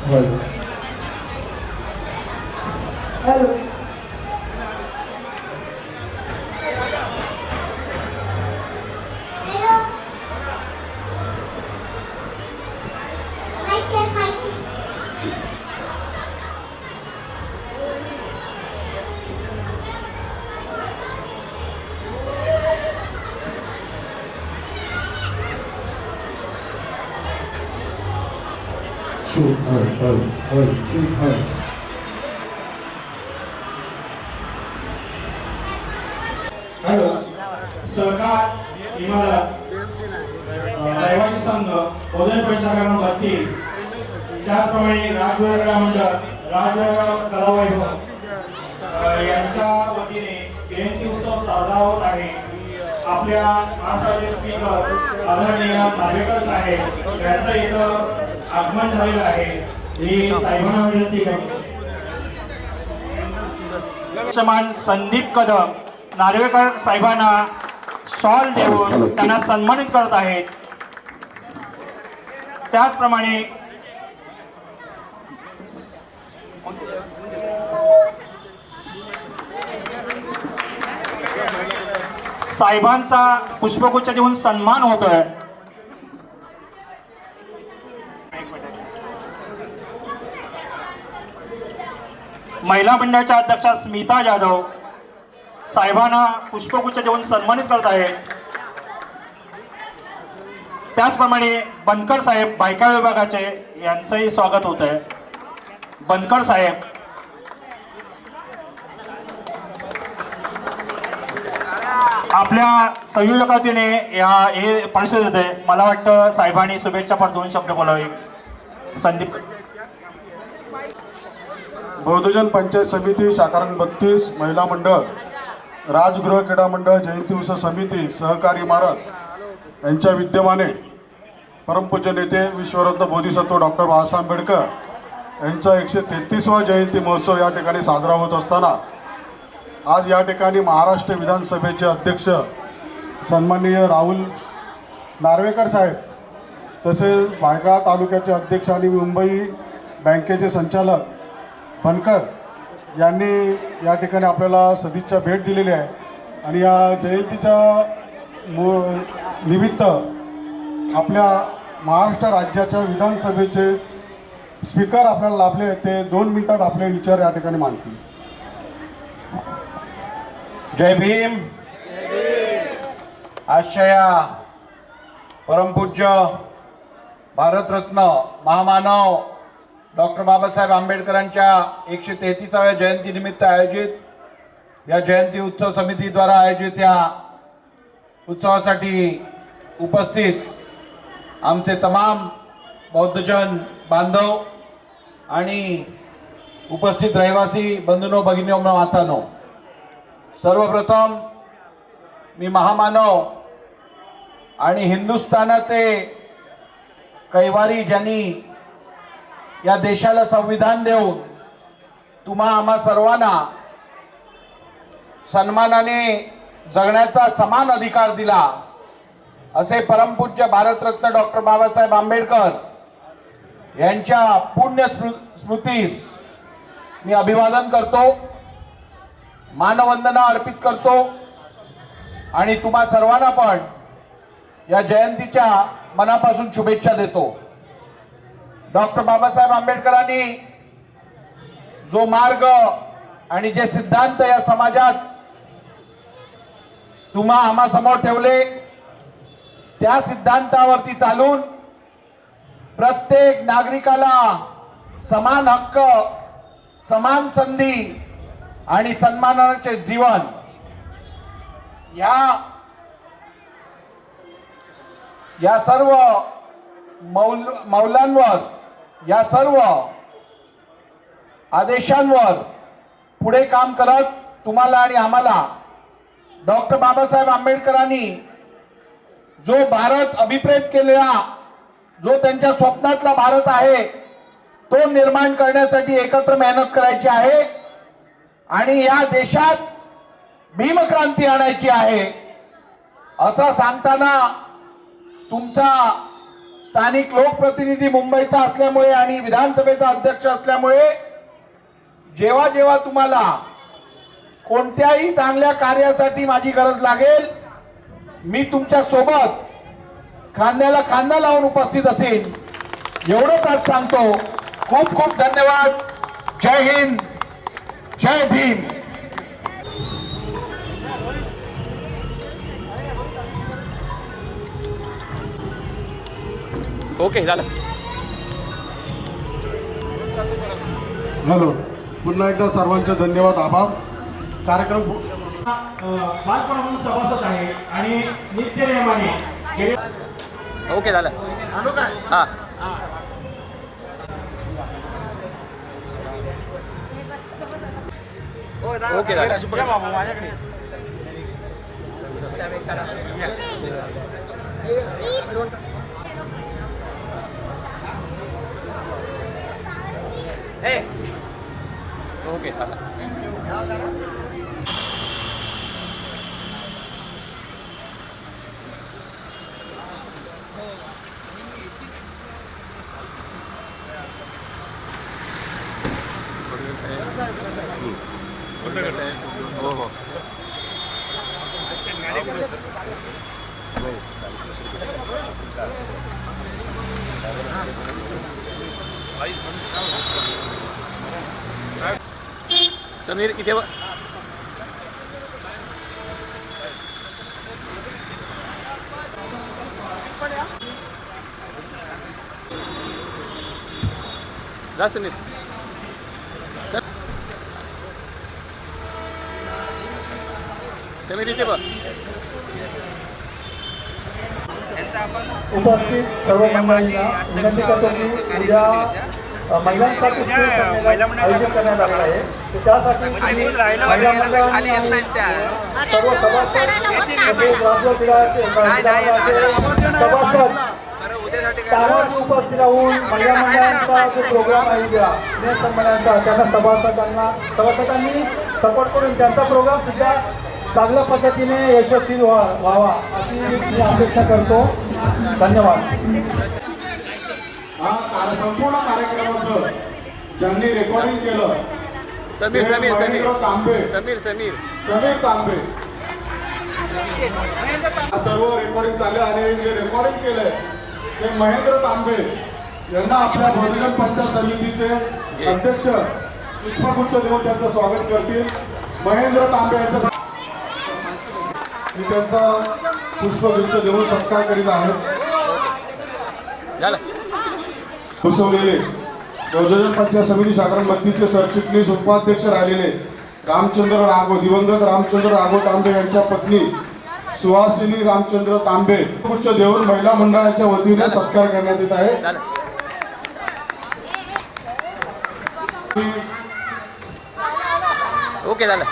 Hello hello सहकार इमारत रहिवासी संघ ओझर पैसा क्रमांक 32 त्याचप्रमाणे राजवेगळा मंडळ राजवेगळा कलावैभव यांच्या वतीने जयंती उत्सव साजरा होत आहे। आपल्या महाराष्ट्राचे स्पीकर आदरणीय नार्वेकर साहेब यांचं इथं आगमन झालेलं आहे। मी साहेबांना विनंती करतो। समान संदीप कदम नार्वेकर साहेबांना शॉल देऊन त्यांना सन्मानित करत आहेत। त्याचप्रमाणे साहेबांचा पुष्पगुच्छ देऊन सन्मान होतोय। महिला मंडळाच्या अध्यक्षा स्मिता जाधव साहेबांना पुष्पगुच्छ देऊन सन्मानित करत आहेत। त्याचप्रमाणे बनकर साहेब बायका विभागाचे यांचंही स्वागत होत आहे। बनकर साहेब आपल्या संयोजकातीने हे परिषद येते। मला वाटतं साहेबांनी शुभेच्छा पर 2 शब्द बोलावे। संदीप बहुजन पंचायत समिती शाखारंग 32 महिला मंडळ राजगृह क्रीडा मंडळ जयंती उत्सव समिती सहकारी इमारत यांच्या विद्यमाने परमपूज्य नेते विश्वरत्न बोधिसत्व डॉक्टर बाबासाहेब आंबेडकर यांचा 133वा जयंती महोत्सव या ठिकाणी साजरा होत असताना आज या ठिकाणी महाराष्ट्र विधानसभेचे अध्यक्ष सन्माननीय राहुल नार्वेकर साहेब तसेच भायखळा तालुक्याचे अध्यक्ष आणि मुंबई बँकेचे संचालक बनकर यांनी या ठिकाणी आपल्याला सदिच्छा भेट दिलेली आहे। आणि या जयंतीच्या निमित्त आपल्या महाराष्ट्र राज्याच्या विधानसभेचे स्पीकर आपल्याला लाभले, ते 2 मिनिटात आपले विचार या ठिकाणी मांडतील। जय भीम। आजच्या परमपूज्य भारतरत्न महामानव डॉक्टर बाबासाहेब आंबेडकरांच्या 133व्या जयंतीनिमित्त आयोजित या जयंती उत्सव समितीद्वारा आयोजित या उत्सवासाठी उपस्थित आमचे तमाम बौद्धजन बांधव आणि उपस्थित रहिवासी बंधूंनो भगिनींनो मातांनो, सर्वप्रथम मी महामानव आणि हिंदुस्थानाचे कैवारी ज्यांनी या देशाला संविधान देऊन तुम्हा आम्हा सर्वांना सन्मानाने जगण्याचा समान अधिकार दिला असे परमपूज्य भारतरत्न डॉक्टर बाबासाहेब आंबेडकर यांच्या पुण्य स्मृतीस मी अभिवादन करतो, मानवंदना अर्पित करतो आणि तुम्हा सर्वांना पण या जयंतीच्या मनापासून शुभेच्छा देतो। डॉक्टर बाबासाहेब आंबेडकरांनी जो मार्ग आणि जे सिद्धांत या समाजात तुम्हा आम्हा समोर ठेवले त्या सिद्धांतावरती चालून प्रत्येक नागरिकाला समान हक्क, समान संधी आणि सन्मानाचे जीवन या सर्व मौलांवर, या सर्व आदेशांवर पुढे काम करत तुम्हाला आणि आम्हाला डॉक्टर बाबासाहेब आंबेडकरांनी जो भारत अभिप्रेत केलेला, जो त्यांच्या स्वप्नातला भारत आहे तो निर्माण करण्यासाठी एकत्र मेहनत करायची आहे आणि या देशात भीमक्रांती आणायची आहे असं सांगताना तुमचा स्थानिक लोकप्रतिनिधी मुंबईचा असल्यामुळे आणि विधानसभेचा अध्यक्ष असल्यामुळे जेव्हा जेव्हा तुम्हाला कोणत्याही चांगल्या कार्यासाठी माझी गरज लागेल मी तुमच्या सोबत खांद्याला खांदा लावून उपस्थित असेल एवढंच आज सांगतो. खूप खूप धन्यवाद. जय हिंद, जय भीम. ओके झालं. हॅलो, पुन्हा एकदा सर्वांचे धन्यवाद, आभार. कार्यक्रम बालपण म्हणून सभासद आहे आणि नित्य नियमाने ओके झालं. हां ओके झालं. ओके झालं. हो हो समीर इथे जा समीर. समीर इथे बघ. उपस्थित सर्व मंडळींना विनंती करतो की उद्या महिलांसाठी स्पेस संमेलन आयोजित करण्यात आलं आहे. तर त्यासाठी महिला मंडळांनी आणि सर्व सभासद तसेच राज्य क्रीडाचे सभासद त्यावर उपस्थित राहून महिला मंडळांचा जो प्रोग्राम आहे उद्या स्नेह संमेलनाचा त्यांना सभासदांनी सपोर्ट करून त्यांचा प्रोग्राम सुद्धा चांगल्या पद्धतीने यशस्वी व्हावा अशी मी अपेक्षा करतो. धन्यवाद. संपूर्ण कार्यक्रमाचं ज्यांनी रेकॉर्डिंग केलं समीर समीर समीर तांबे, समीर समीर समीर तांबे, सर्व रेकॉर्डिंग झाले आणि जे रेकॉर्डिंग केलंय ते महेंद्र तांबे यांना आपल्या भोजन पंचायत समितीचे अध्यक्ष पुष्पगुच्छ देऊन त्यांचं स्वागत करतील. महेंद्र तांबे यांचं मी त्यांचा पुष्पगुच्छ देऊन सत्कार करीत आहे. झालं. घुसवलेले भोजन पंचायत समिती साधारण 32चे सरचिटणीस उपाध्यक्ष राहिलेले दिवंगत रामचंद्र राघव तांबे यांच्या पत्नी सुहासिनी रामचंद्र तांबे पुष्पगुच्छ देऊन महिला मंडळाच्या वतीने सत्कार करण्यात येत आहे. झालं. ओके झालं.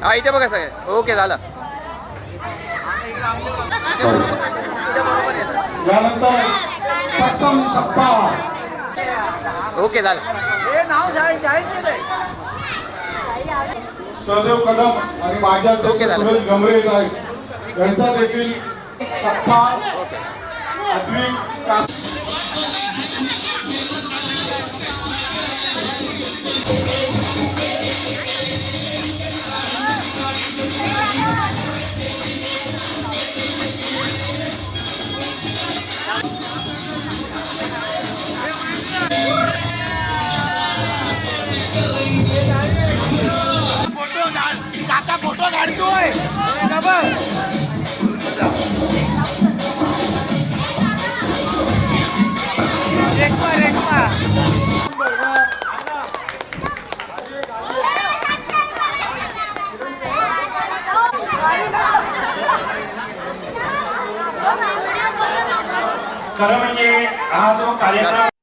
हा इथे बघा सगळे. ओके झालं. यानंतर सक्षम सप्पा ओके झालं. सहदेव कदम आणि माझ्या अध्यक्ष ओके झालं. सुरेश गमरे आहेत यांचा देखील सप्पा ओके. अद्विक कास फोटो काढतोय. खरं म्हणजे हा जो कार्यक्रम